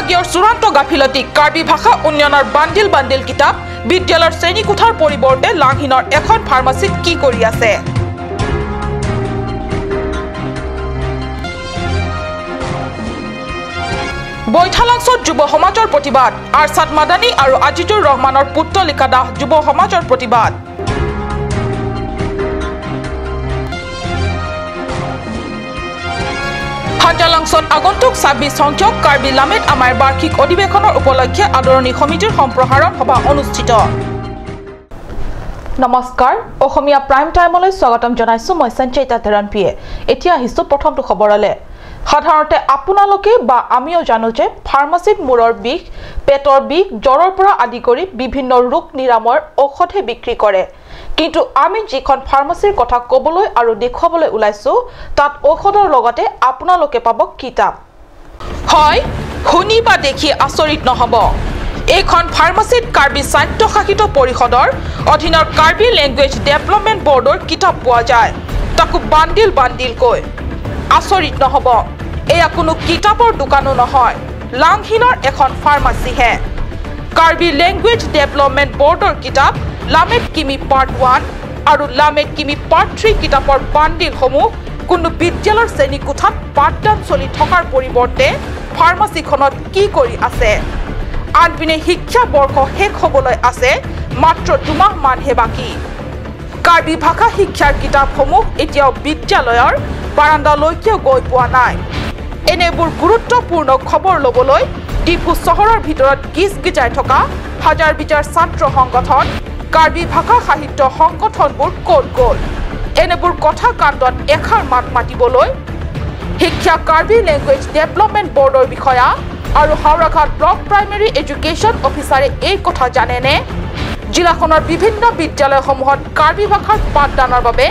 বিভাগীয় চূড়ান্ত গাফিলতি কাৰ্বি ভাষা উন্নয়নৰ বান্দিল কিতাপ বিদ্যালয়ৰ শ্ৰেণীকোঠাৰ পৰিৱৰ্তে লাংহিনৰ এখন ফাৰ্মাচিত কি কৰি আছে বৈঠালাংছত যুৱ সমাজৰ প্ৰতিবাদ আৰছাদ মাদানী আৰু আজিজুৰ ৰহমানৰ পুত্তলিকা দাহ যুৱ সমাজৰ প্ৰতিবাদ হাজালাংছত আগন্তুক 26 সংখ্যক কাৰ্বি লামেট আমাৰ বাৰ্ষিক অধিৱেশনৰ উপলক্ষে আদৰণি সমিতিৰ সম্প্ৰসাৰণ সভা অনুষ্ঠিত নমস্কাৰ অসমীয়া প্ৰাইম টাইমলৈ স্বাগতম জনাইছো মই সঞ্চয়িতা তেৰণপিয়ে এতিয়া আহিছো প্ৰথমটো খবৰলে সাধাৰণতে আপোনালোকে বা আমিও জানো যে ফাৰ্মাচিত মূৰৰ বিষ পেটৰ বিষ জ্বৰৰ পৰা আদি কৰি বিভিন্ন ৰোগ নিৰাময়ৰ ঔষধে বিক্ৰী কৰে কিন্তু আমি যিখন ফাৰ্মাচিৰ কথা ক'বলৈ আৰু দেখুৱাবলৈ ওলাইছো তাত ঔষধৰ লগতে আপোনালোকে পাব কিতাপ হয় শুনি বা দেখি আচৰিত নহব এইখন ফাৰ্মাচিত কাৰ্বি স্বায়ত্তশাসিত পৰিষদৰ অধীনৰ কাৰ্বি লেংগুৱেজ ডেভেলপমেণ্ট বৰ্ডৰ কিতাপ পোৱা যায় তাকো বান্দিল কৈ আচৰিত নহব এয়া কোনো কিতাপৰ দোকানো নহয় লাংহিনৰ এখন ফাৰ্মাচিহে কাৰ্বি লেংগুৱেজ ডেভেলপমেণ্ট বৰ্ডৰ কিতাপ লামেট কিমি পাৰ্ট 1 আৰু লামেট কিমি পাৰ্ট 3 কিতাপৰ বান্দিলসমূহ কোনো বিদ্যালয়ৰ শ্ৰেণীকোঠাত পাঠদান চলি থকাৰ পৰিৱৰ্তে ফাৰ্মাচিখনত কি কৰি আছে আনপিনে শিক্ষা বৰ্ষ শেষ হ'বলৈ আছে মাত্ৰ 2 মাহ মানহে বাকী কাৰ্বি ভাষা শিক্ষাৰ কিতাপসমূহ এতিয়াও বিদ্যালয়ৰ বাৰান্দালৈকে গৈ পোৱা নাই এনেবোৰ গুৰুত্বপূৰ্ণ খবৰ ল'বলৈ ডিফু চহৰৰ ভিতৰত গিজগিজাই থকা হাজাৰ বিজাৰ ছাত্ৰ সংগঠন কাৰ্বি ভাষা সাহিত্য সংগঠনবোৰ ক'ত গ'ল এনেবোৰ কথা কাণ্ডত এষাৰ মাত মাতিবলৈ শিক্ষা কাৰ্বি লেংগুৱেজ ডেভেলপমেণ্ট বৰ্ডৰ বিষয়া আৰু হাওৰাঘাট ব্লক প্ৰাইমেৰী এডুকেশ্যন অফিচাৰে এই কথা জানেনে জিলাখনৰ বিভিন্ন বিদ্যালয়সমূহত কাৰ্বি ভাষাৰ পাঠদানৰ বাবে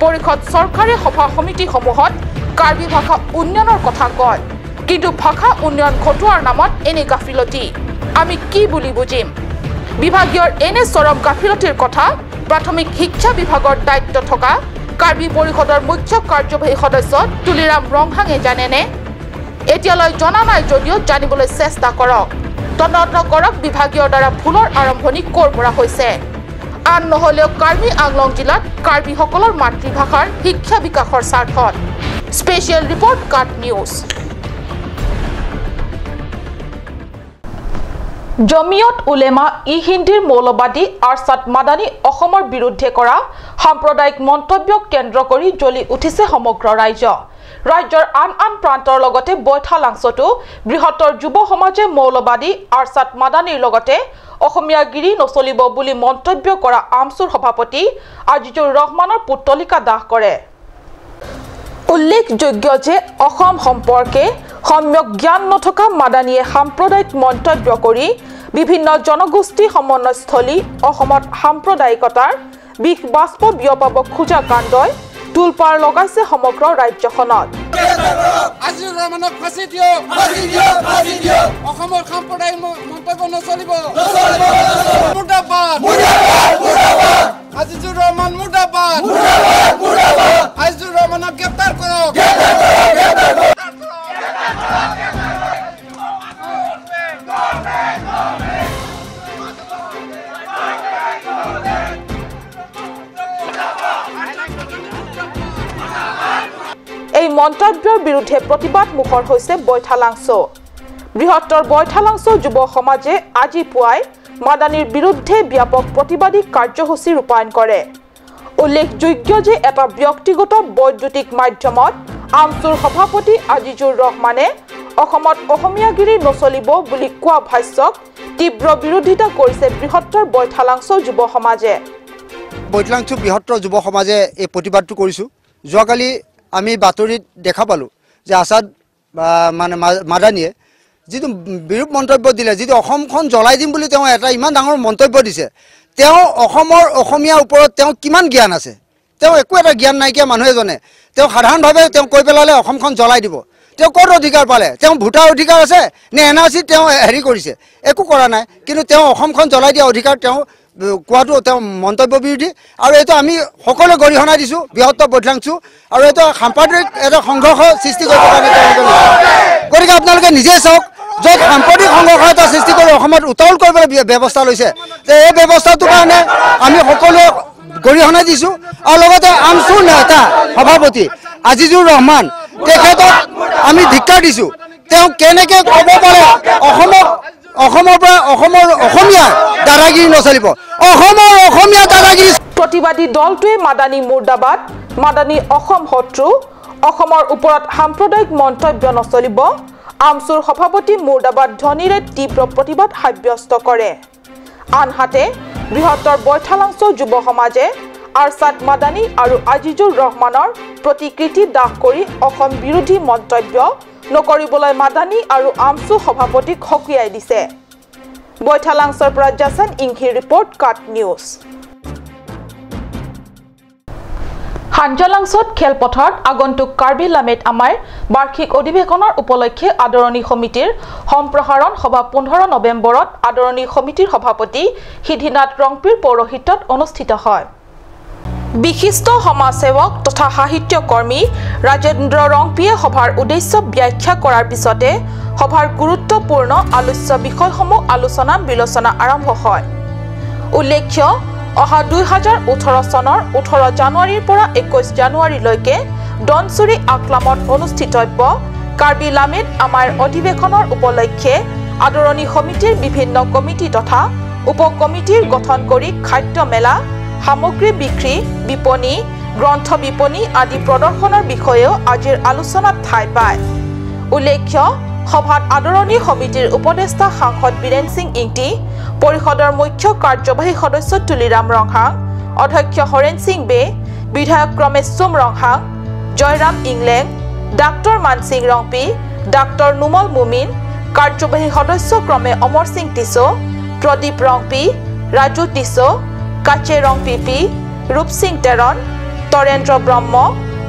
পৰিষদ চৰকাৰে সভা সমিতিসমূহত কাৰ্বি ভাষা উন্নয়নৰ কথা কয় কিন্তু ভাষা উন্নয়ন ঘটোৱাৰ নামত এনে গাফিলতি আমি কি বুলি বুজিম বিভাগীয় এনে চৰম গাফিলতিৰ কথা প্ৰাথমিক শিক্ষা বিভাগৰ দায়িত্ব থকা কাৰ্বি পৰিষদৰ মুখ্য কাৰ্যবাহী সদস্য তুলিৰাম ৰংহাঙে জানেনে এতিয়ালৈ জনা নাই যদিও জানিবলৈ চেষ্টা কৰক তদন্ত কৰক বিভাগীয় দ্বাৰা ভুলৰ আৰম্ভণি ক'ৰ পৰা হৈছে আন নহ'লেও কাৰ্বি আংলং জিলাত কাৰ্বিসকলৰ মাতৃভাষাৰ শিক্ষা বিকাশৰ স্বাৰ্থত স্পেচিয়েল ৰিপৰ্ট কাট নিউজ জমিয়ত উলেমা ই হিন্দীৰ মৌলবাদী আৰছাদ মাদানী অসমৰ বিৰুদ্ধে কৰা সাম্প্ৰদায়িক মন্তব্যক কেন্দ্ৰ কৰি জ্বলি উঠিছে সমগ্ৰ ৰাজ্যৰ আন প্ৰান্তৰ লগতে বৈঠালাংছতো বৃহত্তৰ যুৱ সমাজে মৌলবাদী আৰছাদ মাদানীৰ লগতে অসমীয়া গিৰি নচলিব বুলি মন্তব্য কৰা আমচুৰ সভাপতি আজিজুৰ ৰহমানৰ পুত্তলিকা দাহ কৰে উল্লেখযোগ্য যে অসম সম্পৰ্কে সম্যক জ্ঞান নথকা মাদানীয়ে সাম্প্ৰদায়িক মন্তব্য কৰি বিভিন্ন জনগোষ্ঠী সমন্বয়স্থলী অসমত সাম্প্ৰদায়িকতাৰ বিষ বাষ্প বিয়পাব খোজা কাণ্ডই তুলপাৰ লগাইছে সমগ্ৰ ৰাজ্যখনত আজিজুৰ ৰহমানক ফাঁচি দিয়ক অসমৰ সাম্প্ৰদায়িক মন্তব্য নচলিব মুৰ্দাবাদ আজিজুৰ ৰহমান মুৰ্দাবাদ আজিজুৰ ৰহমানক গ্ৰেপ্তাৰ কৰক এই মন্তব্যৰ বিৰুদ্ধে প্ৰতিবাদ মুখৰ হৈছে বৈঠালাংছ বৃহত্তৰ বৈঠালাংছ যুৱ সমাজে আজি পুৱাই মাদানীৰ বিৰুদ্ধে ব্যাপক প্ৰতিবাদী কাৰ্যসূচী ৰূপায়ণ কৰে উল্লেখযোগ্য যে এটা ব্যক্তিগত বৈদ্যুতিক মাধ্যমত আমচুৰ সভাপতি আজিজুৰ ৰহমানে অসমত অসমীয়াগিৰি নচলিব বুলি কোৱা ভাষ্যক তীব্ৰ বিৰোধিতা কৰিছে বৃহত্তৰ বৈঠালাংছ যুৱ সমাজে বৈঠালাংছ বৃহত্তৰ যুৱ সমাজে এই প্ৰতিবাদটো কৰিছোঁ যোৱাকালি আমি বাতৰিত দেখা পালোঁ যে আছাদ মানে মাদানীয়ে যিটো বিৰূপ মন্তব্য দিলে যিটো অসমখন জ্বলাই দিম বুলি তেওঁ এটা ইমান ডাঙৰ মন্তব্য দিছে তেওঁ অসমৰ অসমীয়াৰ ওপৰত তেওঁ কিমান জ্ঞান আছে তেওঁ একো এটা জ্ঞান নাইকিয়া মানুহ এজনে তেওঁ সাধাৰণভাৱে তেওঁ কৈ পেলালে অসমখন জ্বলাই দিব তেওঁ ক'ত অধিকাৰ পালে তেওঁ ভোটাৰ অধিকাৰ আছে নে এনআৰচি তেওঁ হেৰি কৰিছে একো কৰা নাই কিন্তু তেওঁ অসমখন জ্বলাই দিয়া অধিকাৰ তেওঁ কোৱাটো তেওঁ মন্তব্য বিৰোধী আৰু এইটো আমি সকলো গৰিহণা দিছোঁ বৃহত্তৰ বৈঠালাংছ আৰু এইটো সাম্প্ৰদায়িক এটা সংঘৰ্ষ সৃষ্টি কৰিব কাৰণে গতিকে আপোনালোকে নিজে চাওক য'ত সাম্প্ৰতিক সংঘৰ্ষ এটা সৃষ্টি কৰি অসমত উত্তল কৰিবলৈ ব্যৱস্থা লৈছে যে এই ব্যৱস্থাটোৰ কাৰণে আমি সকলোৱে গৰিহণা দিছোঁ আৰু লগতে আমচুৰ নেতা সভাপতি আজিজুৰ ৰহমান তেখেতক আমি ধিক্কাৰ দিছোঁ তেওঁ কেনেকৈ ক'ব পাৰে অসমৰ পৰা অসমীয়াৰ দাদাগিৰি নচলিব অসমৰ অসমীয়া দাদাগিৰি প্ৰতিবাদী দলটোৱে মাদানী মুৰ্দাবাদ মাদানী অসম শত্ৰু অসমৰ ওপৰত সাম্প্ৰদায়িক মন্তব্য নচলিব আমচুৰ সভাপতি মুৰ্দাবাদ ধ্বনিৰে তীব্ৰ প্ৰতিবাদ সাব্যস্ত কৰে আনহাতে বৃহত্তৰ বৈঠালাংশ যুৱ সমাজে আৰছাদ মাদানী আৰু আজিজুৰ ৰহমানৰ প্ৰতিকৃতি দাহ কৰি অসম বিৰোধী মন্তব্য নকৰিবলৈ মাদানী আৰু আমচু সভাপতিক সকীয়াই দিছে বৈঠালাংশৰ পৰা জাছন ইংহিৰ ৰিপৰ্ট কাট নিউজ হাঞ্জালাংছত খেলপথাৰত আগন্তুক কাৰ্বি লামেট আমাৰ বাৰ্ষিক অধিৱেশনৰ উপলক্ষে আদৰণি সমিতিৰ সম্প্ৰসাৰণ সভা 15 নৱেম্বৰত আদৰণি সমিতিৰ সভাপতি সিদ্ধিনাথ ৰংপিৰ পৌৰহিত্যত অনুষ্ঠিত হয় বিশিষ্ট সমাজসেৱক তথা সাহিত্যকৰ্মী ৰাজেন্দ্ৰ ৰংপিয়ে সভাৰ উদ্দেশ্য ব্যাখ্যা কৰাৰ পিছতে সভাৰ গুৰুত্বপূৰ্ণ আলোচ্য বিষয়সমূহ আলোচনা বিলোচনা আৰম্ভ হয় উল্লেখ্য অহা 2018 চনৰ 18 জানুৱাৰীৰ পৰা 21 জানুৱাৰীলৈকে ডনচুৰি আকলামত অনুষ্ঠিতব্য কাৰ্বি লামেট আমাৰ অধিৱেশনৰ উপলক্ষে আদৰণি সমিতিৰ বিভিন্ন কমিটি তথা উপ কমিটিৰ গঠন কৰি খাদ্য মেলা সামগ্ৰী বিক্ৰী বিপণী গ্ৰন্থ বিপণী আদি প্ৰদৰ্শনৰ বিষয়েও আজিৰ আলোচনাত ঠাই পায় উল্লেখ্য সভাত আদৰণি সমিতিৰ উপদেষ্টা সাংসদ বীৰেন সিং ইংটি পৰিষদৰ মুখ্য কাৰ্যবাহী সদস্য তুলিৰাম ৰংহাং অধ্যক্ষ হৰেন সিং বে বিধায়ক ক্ৰমেশ সোম ৰংহাং জয়ৰাম ইংলেং ডাক্তৰ মানসিং ৰংপি ডাক্তৰ নুমল মুমিন কাৰ্যবাহী সদস্য ক্ৰমে অমৰ সিং টিছো প্ৰদীপ ৰংপি ৰাজু টিছো কাচে ৰংপিপি ৰূপ সিং তেৰণ তৰেন্দ্ৰ ব্ৰহ্ম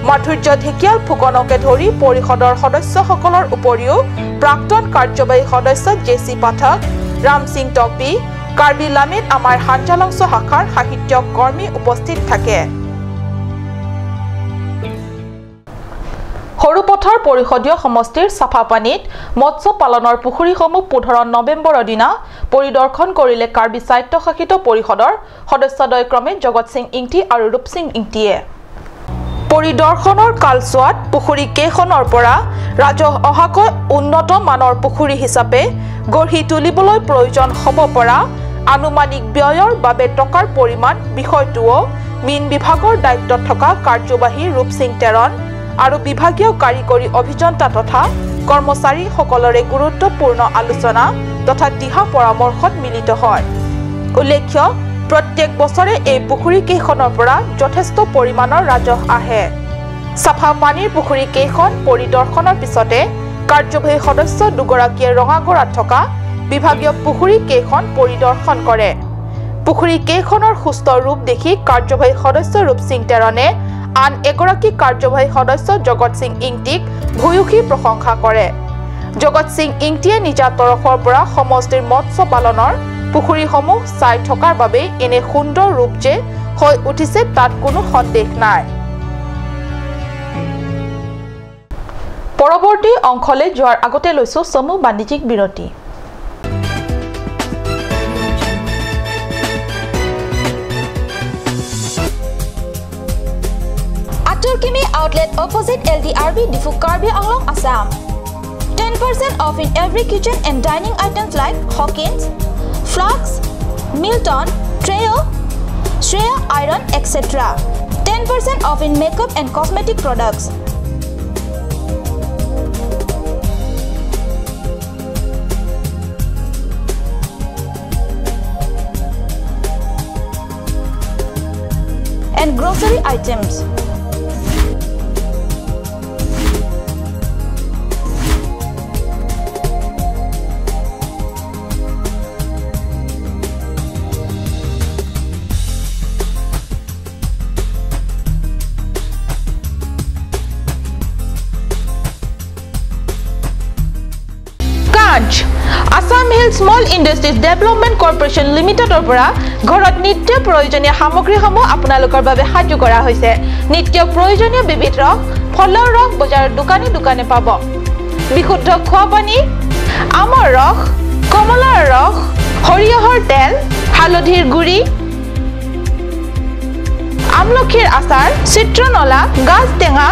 মাধুৰ্য ঢেকিয়াল ফুকনকে ধৰি পৰিষদৰ সদস্যসকলৰ উপৰিও প্ৰাক্তন কাৰ্যবাহী সদস্য জেচি পাঠক ৰাম সিং টকবি কাৰ্বি লামেট আমাৰ হাঞ্জালাংশ শাখাৰ সাহিত্য কৰ্মী উপস্থিত থাকে সৰুপথাৰ পৰিষদীয় সমষ্টিৰ চাফাপানীত মৎস্য পালনৰ পুখুৰীসমূহ 15 নৱেম্বৰৰ দিনা পৰিদৰ্শন কৰিলে কাৰ্বি স্বায়ত্তশাসিত পৰিষদৰ সদস্যদ্বয় ক্ৰমে জগত সিং ইংটি আৰু ৰূপ সিং ইংটিয়ে পৰিদৰ্শনৰ কালছোৱাত পুখুৰী কেইখনৰ পৰা ৰাজহ অহাকৈ উন্নত মানৰ পুখুৰী হিচাপে গঢ়ি তুলিবলৈ প্ৰয়োজন হ'ব পৰা আনুমানিক ব্যয়ৰ বাবে টকাৰ পৰিমাণ বিষয়টোও মীন বিভাগৰ দায়িত্বত থকা কাৰ্যবাহী ৰূপ সিং তেৰণ আৰু বিভাগীয় কাৰিকৰী অভিযন্তা তথা কৰ্মচাৰীসকলৰে গুৰুত্বপূৰ্ণ আলোচনা তথা দিহা পৰামৰ্শত মিলিত হয় উল্লেখ্য প্ৰত্যেক বছৰে এই পুখুৰী কেইখনৰ পৰা যথেষ্ট পৰিমাণৰ ৰাজহ আহে সাফা পানীৰ পুখুৰী কেইখন পৰিদৰ্শনৰ পিছতে কাৰ্যবাহী সদস্য দুগৰাকীয়ে ৰঙাগড়াত থকা বিভাগীয় পুখুৰী কেইখন পৰিদৰ্শন কৰে পুখুৰী কেইখনৰ সুস্থ ৰূপ দেখি কাৰ্যবাহী সদস্য ৰূপ সিং তেৰণে আন এগৰাকী কাৰ্যবাহী সদস্য জগত সিং ইংটিক ভূয়সী প্ৰশংসা কৰে জগত সিং ইংটিয়ে নিজা তৰফৰ পৰা সমষ্টিৰ মৎস্য পালনৰ পুখুৰীসমূহ চাই থকাৰ বাবে এনে সুন্দৰ ৰূপ যে হৈ উঠিছে তাত কোনো সন্দেহ নাই পৰৱৰ্তী অংশলৈ যোৱাৰ আগতে লৈছো সমু বাণিজ্যিক বিৰতি Aturkimi outlet opposite LDRB Difu Karbi Anglong Assam 10% off in every kitchen and dining items like Hawkins, Flax, Milton, Treo, Shreya Iron, etc. 10% off in makeup and cosmetic products. And grocery items. Assam Hill Small Industries Development Corporation Limited পৰা ঘৰত নিত্য প্ৰয়োজনীয় সামগ্ৰীসমূহ আপোনালোকৰ বাবে সাজু কৰা হৈছে নিত্য প্ৰয়োজনীয় বিবিধ ৰস ফলৰ ৰস বজাৰৰ দোকানে দোকানে পাব বিশুদ্ধ খোৱা পানী আমৰ ৰস, কমলাৰ ৰস, সৰিয়হৰ তেল, হালধিৰ গুড়ি, আমলখিৰ আচাৰ, চিত্ৰনলা, গাজ টেঙা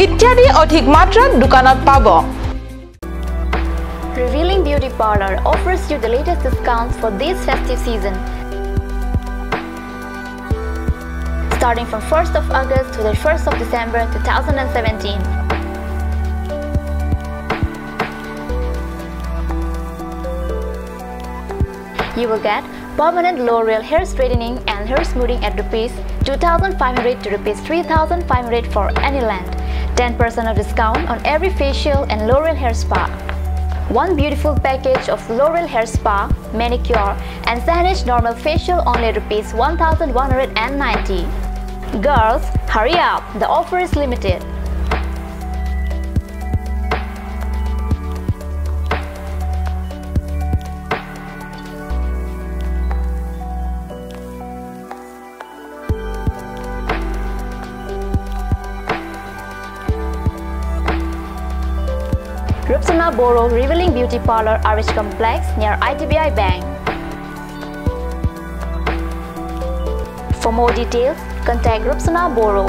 ইত্যাদি অধিক মাত্ৰাত দোকানত পাব। Revealing Beauty Parlor offers you the latest discounts for this festive season. Starting from 1st of August to the 1st of December 2017. You will get permanent L'Oreal hair straightening and hair smoothing at ₹2,500 to ₹3,500 for any length. 10% of discount on every facial and L'Oreal hair spa. One beautiful package of L'Oreal hair spa, manicure and Sanesh normal facial only ₹1,190. Girls, hurry up! The offer is limited. Rupsana Boro Revealing Beauty Parlor, RH Complex near ITBI Bank. For more details, contact Rupsana Boro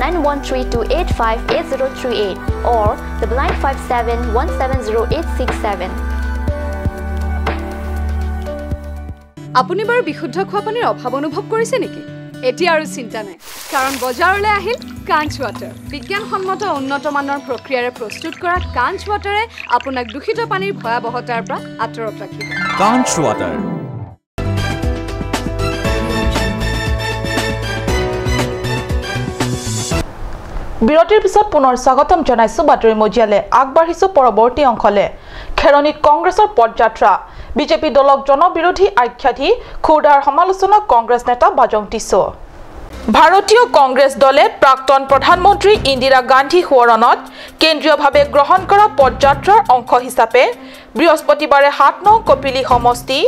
9132858038 or 9957170867. আপুনি বাৰু বিশুদ্ধ খোৱা পানীৰ অভাৱ অনুভৱ কৰিছে নেকি? এতিয়া আৰু চিন্তা নাই, কাৰণ বজাৰলৈ আহিল কাঞ্চ ৱাটাৰ। বিজ্ঞানসন্মত উন্নত মানৰ প্ৰক্ৰিয়াৰে প্ৰস্তুত কৰা কাঞ্চ ৱাটাৰে আপোনাক দূষিত পানীৰ ভয়াৱহতাৰ পৰা আঁতৰত ৰাখিব। কাঞ্চ ৱাটাৰ। বিৰতিৰ পিছত পুনৰ স্বাগতম জনাইছো বাতৰি মজিয়ালে। আগবাঢ়িছো পৰৱৰ্তী অংশলে। খেৰনিত কংগ্ৰেছৰ পদযাত্ৰা, বিজেপি দলক জনবিৰোধী আখ্যা দি খুৰদাৰ সমালোচনা কংগ্ৰেছ নেতা বাজং টিছো। ভাৰতীয় কংগ্ৰেছ দলে প্ৰাক্তন প্ৰধানমন্ত্ৰী ইন্দিৰা গান্ধী সোঁৱৰণত কেন্দ্ৰীয়ভাৱে গ্ৰহণ কৰা পদযাত্ৰাৰ অংশ হিচাপে বৃহস্পতিবাৰে 7 নং কপিলী সমষ্টি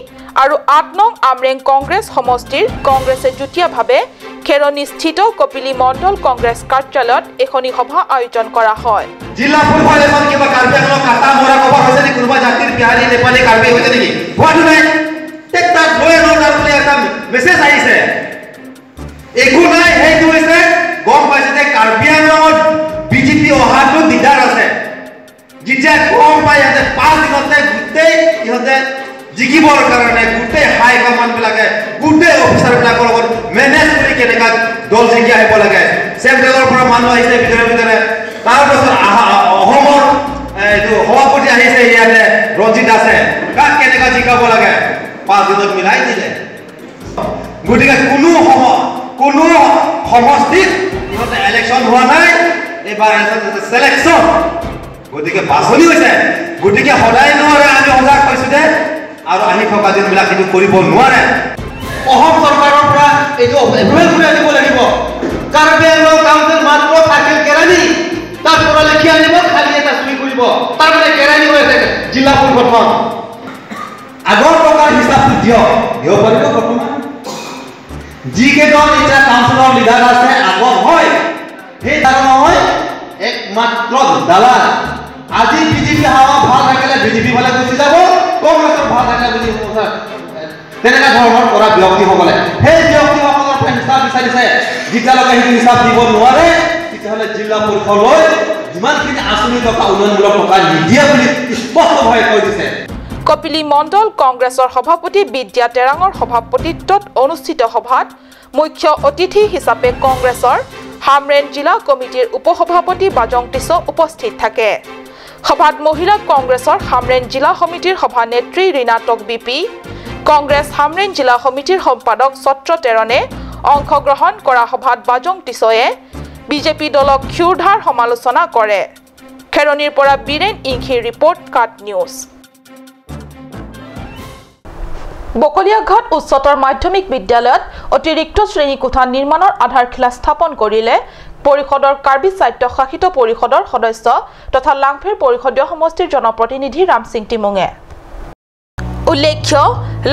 আৰু 8 নং আমৰেং কংগ্ৰেছ সমষ্টিৰ কংগ্ৰেছে যুটীয়াভাৱে খেৰনিস্থিত কপিলী মণ্ডল কংগ্ৰেছ কাৰ্যালয়ত এখনি সভা আয়োজন কৰা হয়। জিলা ফুটবল এখন কিবা কাৰ্বি আংলং কাটা মৰা খবৰ হৈছে নেকি? কোনোবা জাতিৰ বিহাৰী নেপালী কাৰ্বি হৈছে নেকি? হোৱাটো নাই তাক লৈ তাৰ বুলি এটা মেছেজ আহিছে। একো নাই, সেইটো হৈছে গম পাইছে যে কাৰ্বি আংলঙত বিজেপি অহাটো দিদাৰ আছে। যেতিয়া গম পাই ইয়াতে 5 দিনতে গোটেই ইহঁতে জিকিবৰ কাৰণে গোটেই হাই কমাণ্ডবিলাকে গোটেই অফিচাৰবিলাকৰ লগত মেনেজ কৰি কেনেকা দল জিকি আহিব লাগে। চেণ্ট্ৰেলৰ পৰা মানুহ আহিছে ভিতৰে ভিতৰে, তাৰপাছত অসমৰ এইটো সভাপতি আহিছে ইয়াতে ৰঞ্জিত আছে, কাক কেনেকা জিকাব লাগে 5 দিনত মিলাই দিলে। গতিকে কোনো সমষ্টিত ইহঁতে ইলেকশ্যন হোৱা নাই, এইবাৰ চিলেকশ্যন, গতিকে বাছনি হৈছে। গতিকে সদায় নোৱাৰে, আমি সজাগ পাইছোঁ যে আৰু আহি থকা দিনবিলাক সেইটো কৰিব নোৱাৰে। অসম চৰকাৰৰ পৰা এইটো এপ্ৰুভেল ঘূৰাই দিব লাগিব। কাৰ্বি আংলং কাউন্সিল মাত্ৰ থাকিল কেৰাণী, তাৰ পৰা লিখি আনিব, খালি এটা চুৰি কৰিব, তাৰ মানে কেৰাণী হৈ আছে জিলা পৰিষদখন। আগৰ টকাৰ হিচাপটো দিয়ক, দিব পাৰিব বৰ্তমান যিকেইজন এতিয়া কাউন্সিলৰ লিডাৰ আছে আগত হয়, সেই তাৰ নহয় একমাত্ৰ দালাল। আজি বিজেপি হাৱা ভাল থাকিলে বিজেপি ফালে গুচি যাব, কংগ্ৰেছৰ ভাল থাকিলে বিজেপি তেনেকুৱা ধৰণৰ কৰা ব্যক্তিসকলে সেই ব্যক্তিসকলৰ হিচাপ বিচাৰিছে। যেতিয়ালৈকে সেইটো হিচাপ দিব নোৱাৰে তেতিয়াহ'লে জিলা পৰিষদলৈ যিমানখিনি আঁচনি টকা উন্নয়নমূলক টকা নিদিয়ে বুলি স্পষ্টভাৱে কৈ দিছে। কপিলী মণ্ডল কংগ্ৰেছৰ সভাপতি বিদ্যা টেৰাঙৰ সভাপতিত্বত অনুষ্ঠিত সভাত মুখ্য অতিথি হিচাপে কংগ্ৰেছৰ হামৰেন জিলা কমিটিৰ উপসভাপতি বাজং টিছো উপস্থিত থাকে। সভাত মহিলা কংগ্ৰেছৰ হামৰেন জিলা সমিতিৰ সভানেত্ৰী ৰীণাটক বিপি, কংগ্ৰেছ হামৰেন জিলা সমিতিৰ সম্পাদক ছত্ৰ তেৰণে অংশগ্ৰহণ কৰা সভাত বাজং টিছোয়ে বিজেপি দলক ক্ষুৰধাৰ সমালোচনা কৰে। খেৰনিৰ পৰা বীৰেন ইংঘিৰ ৰিপৰ্ট, কাট নিউজ। বকলিয়াঘাট উচ্চতৰ মাধ্যমিক বিদ্যালয়ত অতিৰিক্ত শ্ৰেণীকোঠা নিৰ্মাণৰ আধাৰশিলা স্থাপন কৰিলে পৰিষদৰ কাৰ্বি স্বায়ত্ত শাসিত পৰিষদৰ সদস্য তথা লাংফেৰ পৰিষদীয় সমষ্টিৰ জনপ্ৰতিনিধি ৰাম সিং টিমুঙে। উল্লেখ্য,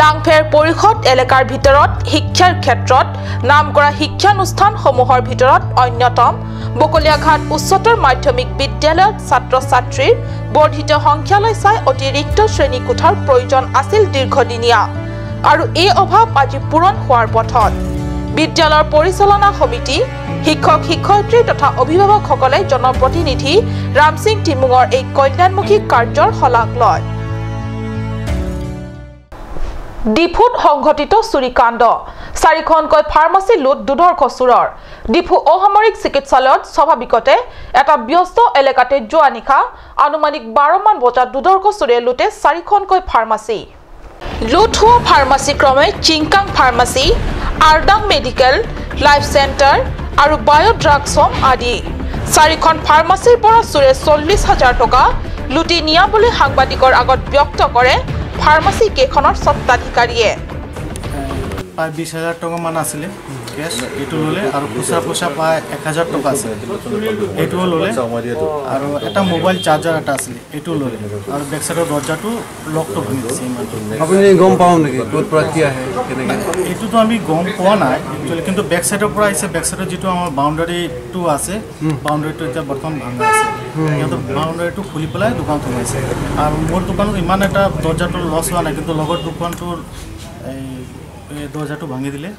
লাংফেৰ পৰিষদ এলেকাৰ ভিতৰত শিক্ষাৰ ক্ষেত্ৰত নাম কৰা শিক্ষানুষ্ঠানসমূহৰ ভিতৰত অন্যতম বকলিয়াঘাট উচ্চতৰ মাধ্যমিক বিদ্যালয়ত ছাত্ৰ ছাত্ৰীৰ বৰ্ধিত সংখ্যালৈ চাই অতিৰিক্ত শ্ৰেণীকোঠাৰ প্ৰয়োজন আছিল দীৰ্ঘদিনীয়া আৰু এই অভাৱ আজি পূৰণ হোৱাৰ পথত বিদ্যালয়ৰ পৰিচালনা সমিতি শিক্ষক শিক্ষয়িত্ৰী তথা অভিভাৱকসকলে জনপ্ৰতিনিধি ৰাম সিং টিমুঙৰ এই কল্যাণমুখী কাৰ্যৰ শলাগ লয় ডিফুত সংঘটিত চুৰিকাণ্ড 4খনকৈ ফাৰ্মাচী লুট দুধৰ্ষ চুৰৰ ডিফু অসামৰিক চিকিৎসালয়ত স্বাভাৱিকতে এটা ব্যস্ত এলেকাতে যোৱা নিশা আনুমানিক 12 মান বজাত দুধৰ্ষ চুৰে লুটে 4খনকৈ ফাৰ্মাচী লুট হোৱা ফাৰ্মাচী ক্ৰমে চিংকাং ফাৰ্মাচী আৰডাং মেডিকেল লাইফ চেণ্টাৰ আৰু বায়' ড্ৰাগছ হোম আদি 4খন ফাৰ্মাচীৰ পৰা চুৰে 40,000 টকা লুটি নিয়া বুলি সাংবাদিকৰ আগত ব্যক্ত কৰে ফাৰ্মাচী কেইখনৰ স্বত্বাধিকাৰীয়ে প্ৰায় 20,000 টকা মান আছিলে কেছ এইটো ল'লে আৰু খুচৰা পইচা প্ৰায় 1,000 টকা আছিলে এইটোও ল'লে আৰু এটা মোবাইল চাৰ্জাৰ এটা আছিলে এইটো ল'লে আৰু বেক চাইডৰ দৰ্জাটো লকটো ভাঙি দিছে আপুনি গম পাওঁ নেকি ক'ত পৰা কি আহে কেনেকৈ এইটোতো আমি গম পোৱা নাই একচুৱেলি কিন্তু বেক চাইডৰ পৰা আহিছে বেক চাইডৰ যিটো আমাৰ বাউণ্ডাৰীটো আছে বাউণ্ডাৰীটো এতিয়া বৰ্তমান ভাঙা আছে সিহঁতৰ বাউণ্ডাৰীটো খুলি পেলাই দোকান সোমাইছে আৰু মোৰ দোকানত ইমান এটা দৰ্জাটো লছ হোৱা নাই কিন্তু লগৰ দোকানটোৰ এই দৰ্জাটো ভাঙি দিলে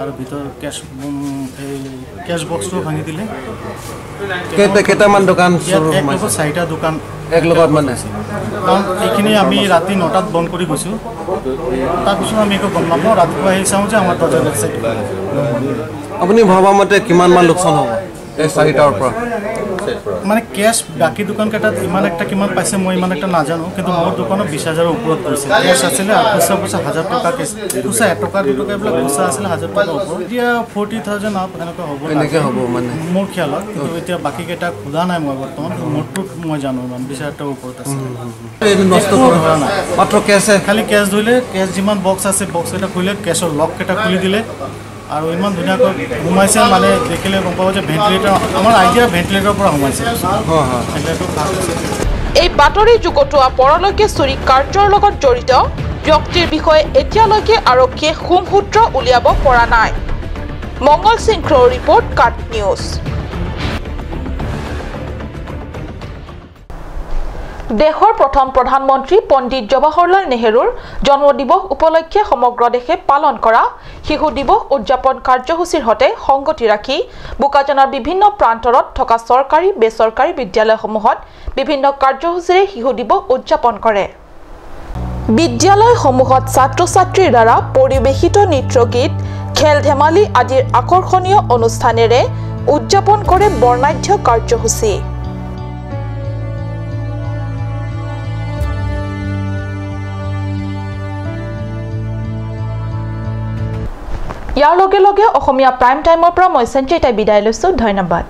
আৰু ভিতৰ কেছ বক্সটো ভাঙি দিলে কেইটামান দোকান চাৰিটা দোকান এক লগত মানে কাৰণ এইখিনি আমি ৰাতি 9টাত বন্ধ কৰি গৈছোঁ তাৰপিছত আমি একো গম নাপাওঁ ৰাতিপুৱা আহি চাওঁ যে আমাৰ দৰ্জা বেক চাইড আপুনি ভবা মতে কিমান মান লোকচান হ'ব এই চাৰিটাৰ পৰা মানে কেছ বাকী দোকানকেইটাত ইমান একটা কিমান পাইছে মই ইমান একটা নাজানো কিন্তু মোৰ দোকানত 20,000ৰ ওপৰত পৰিছে কেছ আছিলে আৰু খুচৰা পইচা 1,000 টকা কেছ খুচৰা 1 টকা 2 টকা এইবিলাক খুচৰা আছিলে 1,000 টকাৰ ওপৰত এতিয়া 40,000 আপ এনেকুৱা হ'ব এনেকৈ হ'ব মানে মোৰ খিয়ালত কিন্তু এতিয়া বাকীকেইটা খোলা নাই মই বৰ্তমান মোৰটো মই জানো ইমান 20,000 টকাৰ ওপৰত আছে এইটো নষ্ট কৰা নাই মাত্ৰ কেছে খালি কেছ ধৰিলে কেছ যিমান বক্স আছে বক্সকেইটা খুলিলে কেছৰ লককেইটা খুলি দিলে আৰু ইমান ধুনীয়াকৈ সোমাইছে মানে দেখিলে গম পাব যে ভেণ্টিলেটৰ আমাৰ আইডিয়া ভেণ্টিলেটৰৰ পৰা সোমাইছে এই বাতৰি যুগটোৱা পৰলৈকে চুৰি কাৰ্যৰ লগত জড়িত ব্যক্তিৰ বিষয়ে এতিয়ালৈকে আৰক্ষীয়ে সুমসূত্ৰ উলিয়াব পৰা নাই মংগল সিংৰ ৰিপৰ্ট কাট নিউজ দেশৰ প্ৰথম প্ৰধানমন্ত্ৰী পণ্ডিত জৱাহৰলাল নেহৰুৰ জন্মদিবস উপলক্ষে সমগ্ৰ দেশে পালন কৰা শিশু দিৱস উদযাপন কাৰ্যসূচীৰ হতে সংগতি ৰাখি বুকাজানৰ বিভিন্ন প্ৰান্তৰত থকা চৰকাৰী বেচৰকাৰী বিদ্যালয়সমূহত বিভিন্ন কাৰ্যসূচীৰে শিশু দিৱস উদযাপন কৰে বিদ্যালয়সমূহত ছাত্ৰ-ছাত্ৰীৰ দ্বাৰা পৰিৱেশিত নৃত্যগীত খেল ধেমালি আদিৰ আকৰ্ষণীয় অনুষ্ঠানেৰে উদযাপন কৰে বৰ্ণাঢ্য কাৰ্যসূচী ইয়াৰ লগে লগে অসমীয়া প্ৰাইম টাইমৰ পৰা মই সঞ্চয়িতা বিদায় লৈছো ধন্যবাদ